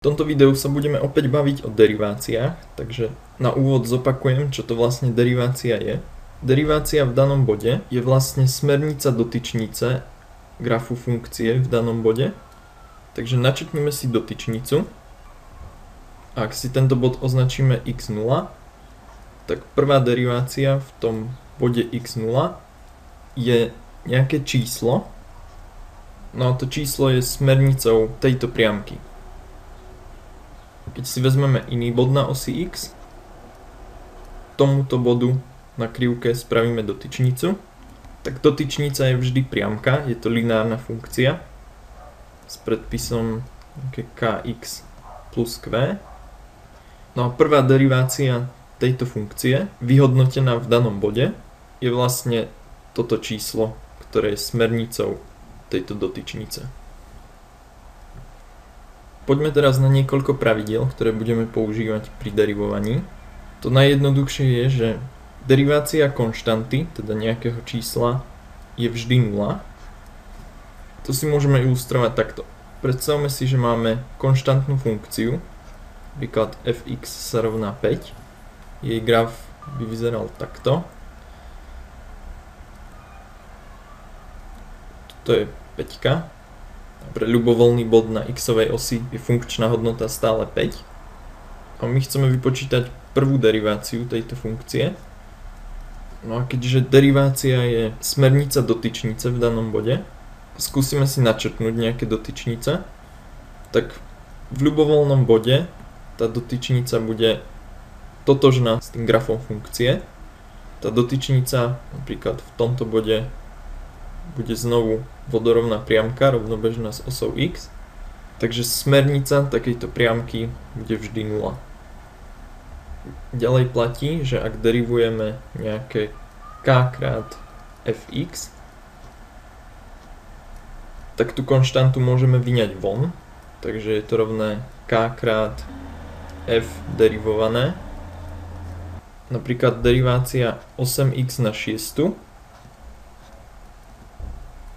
tomto videu sa budeme opäť baviť o deriváciách, takže na úvod zopakujem, čo to vlastne derivácia je. Derivácia v danom bode je vlastne smernica dotyčnice grafu funkcie v danom bode. Takže načrtneme si dotyčnicu. Ak si tento bod označíme x0, tak prvá derivácia v tom bode x0 je nejaké číslo. No a to číslo je smernicou tejto priamky. Keď si vezmeme iný bod na osi x, tomuto bodu na krivke spravíme dotyčnicu, tak dotyčnica je vždy priamka, je to lineárna funkcia s predpisom kx plus q. No a prvá derivácia tejto funkcie, vyhodnotená v danom bode, je vlastne toto číslo, ktoré je smernicou tejto dotyčnice. Poďme teraz na niekoľko pravidiel, ktoré budeme používať pri derivovaní. To najjednoduchšie je, že derivácia konštanty, teda nejakého čísla, je vždy 0. To si môžeme ilustrovať takto. Predstavme si, že máme konštantnú funkciu, napríklad fx sa rovná 5. Jej graf by vyzeral takto. Toto je 5. Pre ľubovoľný bod na x-ovej osi je funkčná hodnota stále 5. A my chceme vypočítať prvú deriváciu tejto funkcie. No a keďže derivácia je smernica dotyčnice v danom bode, skúsime si načrtnúť nejaké dotyčnice. Tak v ľubovoľnom bode tá dotyčnica bude totožná s tým grafom funkcie. Tá dotyčnica napríklad v tomto bode bude znovu vodorovná priamka rovnobežná s osou x. Takže smernica takejto priamky bude vždy 0. Ďalej platí, že ak derivujeme nejaké k krát fx, tak tú konštantu môžeme vyňať von. Takže je to rovné k krát f derivované. Napríklad derivácia 8x na 6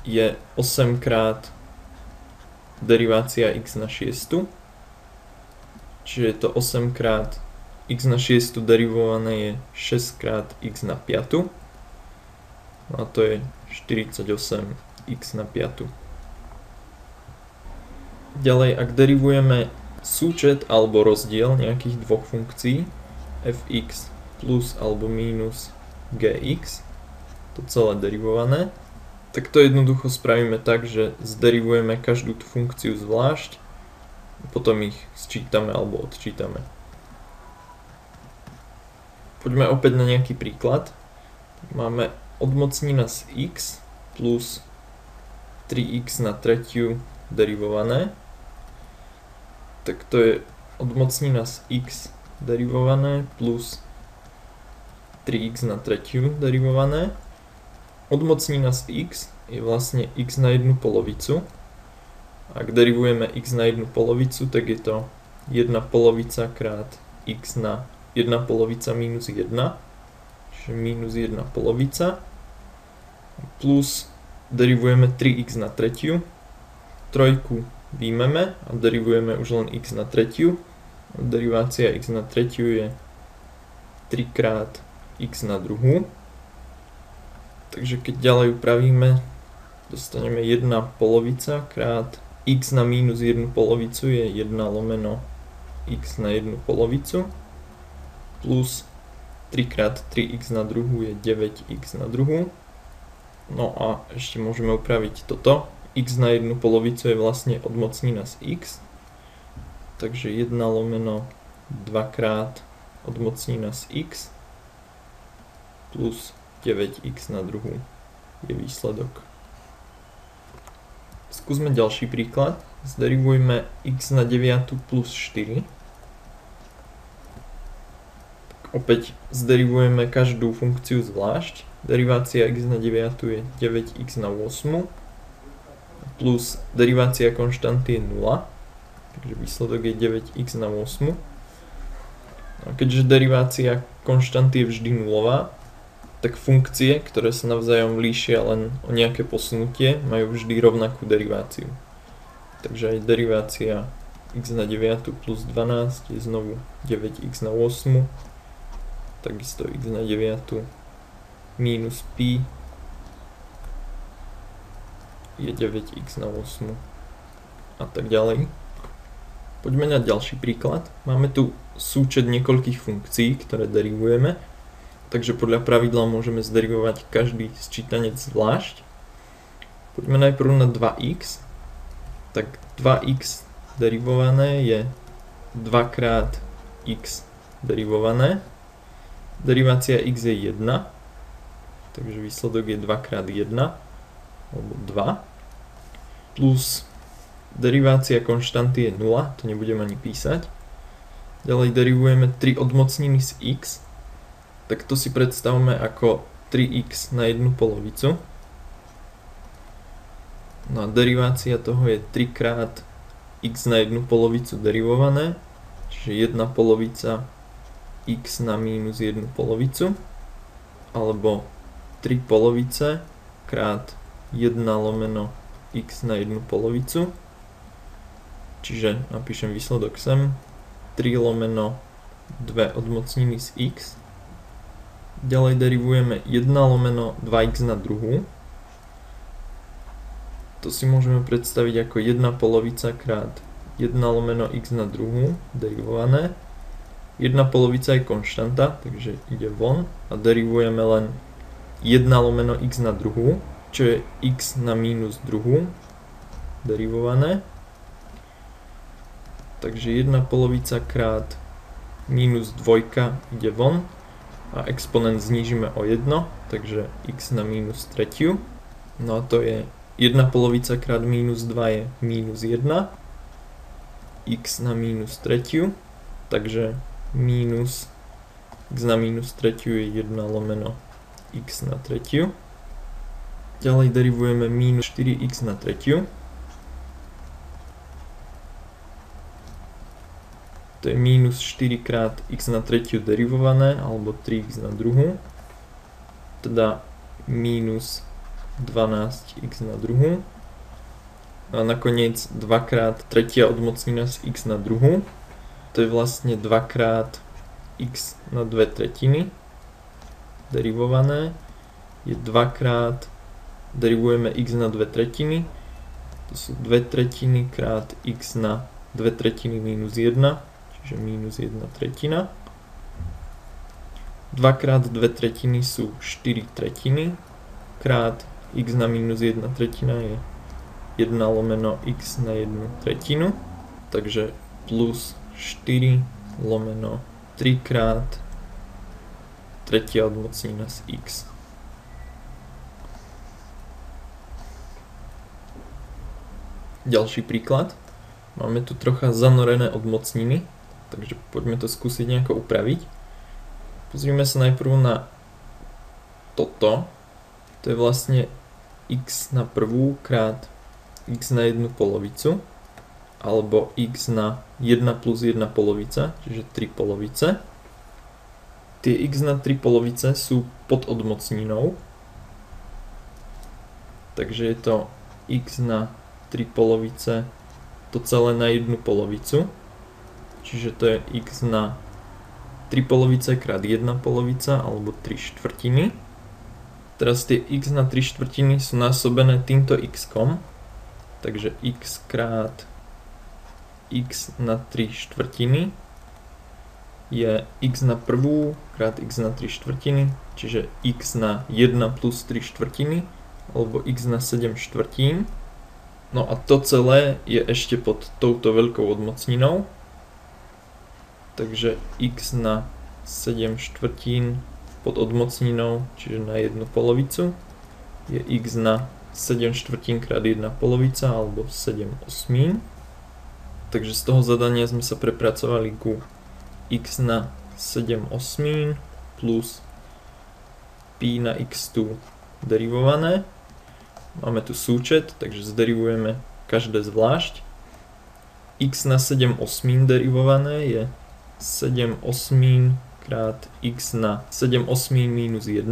je 8 krát derivácia x na 6. Čiže je to 8 krát x na 6 derivované je 6 krát x na 5. A to je 48 x na 5. Ďalej, ak derivujeme súčet alebo rozdiel nejakých dvoch funkcií fx plus alebo mínus gx, to celé derivované, tak to jednoducho spravíme tak, že zderivujeme každú tú funkciu zvlášť, potom ich sčítame alebo odčítame. Poďme opäť na nejaký príklad. Máme odmocnina z x plus 3x na tretiu derivované. Tak to je odmocnina z x derivované plus 3x na tretiu derivované. Odmocnina z x je vlastne x na jednu polovicu. Ak derivujeme x na jednu polovicu, tak je to 1 polovica krát x na 1 polovica minus 1, čiže minus 1 polovica, plus derivujeme 3x na tretiu, trojku výjmeme a derivujeme už len x na tretiu. Derivácia x na tretiu je 3 krát x na druhú. Takže keď ďalej upravíme, dostaneme 1 polovica krát x na minus 1 polovicu je 1 lomeno x na 1 polovicu plus 3 krát 3x na druhú je 9x na druhú. No a ešte môžeme upraviť toto. X na 1 polovicu je vlastne odmocnina z x. Takže 1 lomeno 2 krát odmocnina z x plus 9x na druhú je výsledok. Skúsme ďalší príklad. Zderivujme x na 9 plus 4. Tak opäť zderivujeme každú funkciu zvlášť. Derivácia x na 9 je 9x na 8 plus derivácia konštanty je 0. Takže výsledok je 9x na 8. A keďže derivácia konštanty je vždy nulová, tak funkcie, ktoré sa navzájom líšia len o nejaké posunutie, majú vždy rovnakú deriváciu. Takže aj derivácia x na 9 plus 12 je znovu 9x na 8, takisto x na 9 minus pi je 9x na 8 a tak ďalej. Poďme na ďalší príklad. Máme tu súčet niekoľkých funkcií, ktoré derivujeme, takže podľa pravidla môžeme zderivovať každý sčítanec zvlášť. Poďme najprv na 2x. Tak 2x derivované je 2 krát x derivované. Derivácia x je 1, takže výsledok je 2 krát 1, alebo 2, plus derivácia konštanty je 0, to nebudem ani písať. Ďalej derivujeme 3 odmocniny z x, tak to si predstavme ako 3x na 1 polovicu. No a derivácia toho je 3 krát x na 1 polovicu derivované, čiže 1 polovica x na minus 1 polovicu, alebo 3 polovice krát 1 lomeno x na 1 polovicu, čiže napíšem výsledok sem, 3 lomeno 2 odmocniny z x. Ďalej derivujeme 1 lomeno 2x na druhú. To si môžeme predstaviť ako 1 polovica krát 1 lomeno x na druhú, derivované. 1 polovica je konštanta, takže ide von a derivujeme len 1 lomeno x na druhú, čo je x na minus druhú, derivované. Takže 1 polovica krát minus dvojka ide von a exponent znížime o 1, takže x na minus tretiu. No a to je 1 polovica krát minus 2 je minus 1, x na minus tretiu, takže minus x na minus tretiu je 1 lomeno x na tretiu. Ďalej derivujeme minus 4x na tretiu. To je minus 4 krát x na tretiu derivované, alebo 3x na druhú. Teda minus 12x na druhú. A nakoniec 2 krát tretia odmocnina z x na druhú. To je vlastne 2 krát x na 2 tretiny derivované. Je 2 krát, derivujeme x na 2 tretiny. To sú 2 tretiny krát x na 2 tretiny minus 1, čiže minus 1 tretina. 2 krát 2 tretiny sú 4 tretiny krát x na minus 1 tretina je 1 lomeno x na 1 tretinu, takže plus 4 lomeno 3 krát tretia odmocnina z x. Ďalší príklad. Máme tu trocha zanorené odmocniny, takže poďme to skúsiť nejako upraviť. Pozrime sa najprv na toto. To je vlastne x na prvú krát x na 1 polovicu, alebo x na 1 plus 1 polovica, čiže 3 polovice. Tie x na 3 polovice sú pod odmocninou, takže je to x na 3 polovice, to celé na 1 polovicu, čiže to je x na 3 polovice krát 1 polovica, alebo 3 štvrtiny. Teraz tie x na 3 štvrtiny sú násobené týmto x-kom, takže x krát x na 3 štvrtiny je x na prvú krát x na 3 štvrtiny, čiže x na 1 plus 3 štvrtiny, alebo x na 7 štvrtín. No a to celé je ešte pod touto veľkou odmocninou, takže x na 7 štvrtín pod odmocninou, čiže na 1 polovicu, je x na 7 štvrtín krát 1 polovica, alebo 7 osmín. Takže z toho zadania sme sa prepracovali ku x na 7 osmín plus pi na x tu derivované. Máme tu súčet, takže zderivujeme každé zvlášť. X na 7 osmín derivované je 7 osmín krát x na 7 osmín minus 1,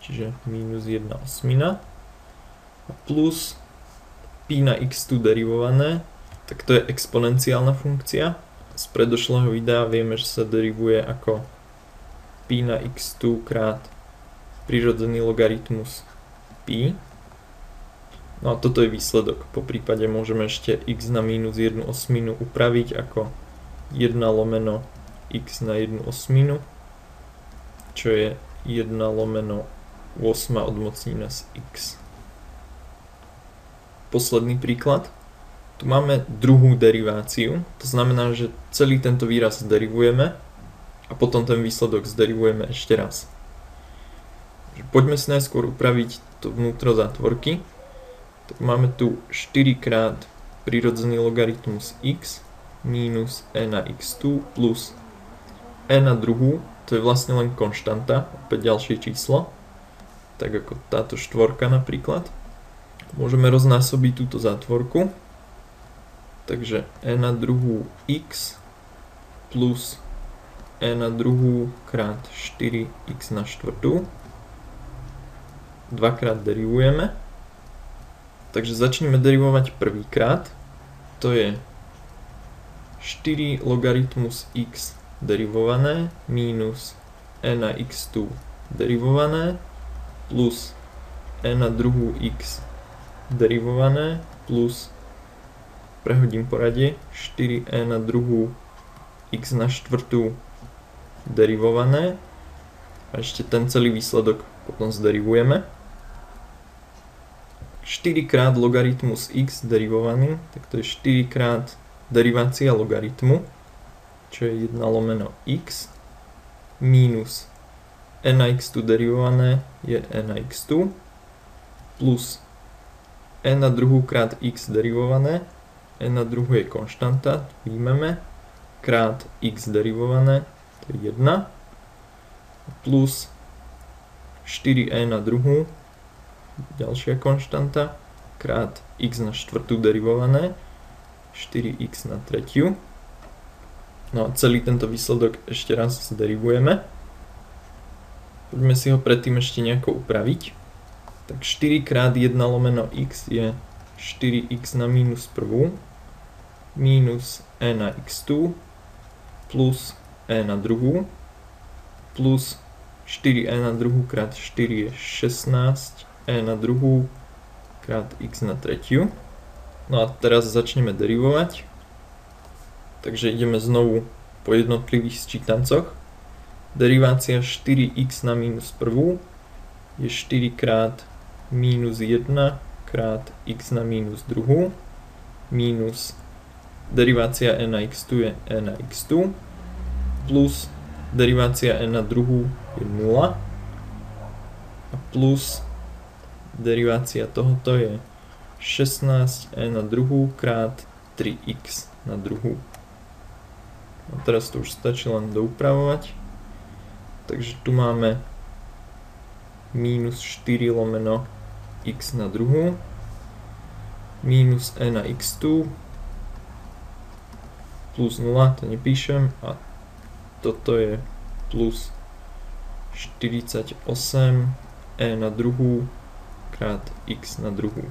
čiže minus 1 osmina, plus pi na x tu derivované tak to je exponenciálna funkcia. Z predošlého videa vieme, že sa derivuje ako pi na x2 krát prirodzený logaritmus pi. No a toto je výsledok. Po prípade môžeme ešte x na minus 1/8 upraviť ako 1 lomeno x na 1/8, čo je 1 lomeno 8 odmocnina z x. Posledný príklad. Tu máme druhú deriváciu, to znamená, že celý tento výraz derivujeme a potom ten výsledok zderivujeme ešte raz. Poďme si najskôr upraviť to vnútro zátvorky. Tak máme tu 4 krát prirodzený logaritmus x minus e na x2 plus e na druhú, to je vlastne len konštanta, opäť ďalšie číslo, tak ako táto štvorka napríklad. Môžeme roznásobiť túto zátvorku. Takže e na druhú x plus e na druhú krát 4x na štvrtú. Dvakrát derivujeme. Takže začneme derivovať prvýkrát. To je 4 logaritmus x derivované minus e na x2 derivované plus e na druhú x derivované plus, prehodím poradie, 4e na druhú x na štvrtú derivované a ešte ten celý výsledok potom zderivujeme. 4 krát logaritmus x derivovaný, tak to je 4 krát derivácia logaritmu, čo je 1 lomeno x minus e na x2 derivované je e na x2 plus e na druhú krát x derivované, e na druhú je konštanta, výjmeme, krát x derivované, to je 1, plus 4e na druhú, ďalšia konštanta, krát x na štvrtú derivované, 4x na tretiu. No a celý tento výsledok ešte raz zderivujeme. Poďme si ho predtým ešte nejako upraviť. Tak 4 krát 1 lomeno x je 4x na minus prvú minus e na x2 plus e na druhú plus 4e na druhú krát 4 je 16 e na druhú krát x na tretiu. No a teraz začneme derivovať. Takže ideme znovu po jednotlivých sčítancoch. Derivácia 4x na minus prvú je 4 krát minus 1 krát x na minus druhú minus derivácia e na x2 je e na x2 plus derivácia e na druhú je 0 a plus derivácia tohoto je 16 e na druhú krát 3x na druhú. A teraz to už stačí len doupravovať. Takže tu máme minus 4 lomeno x na druhú minus e na x2 plus 0, to nepíšem, a toto je plus 48 e na druhú krát x na druhú.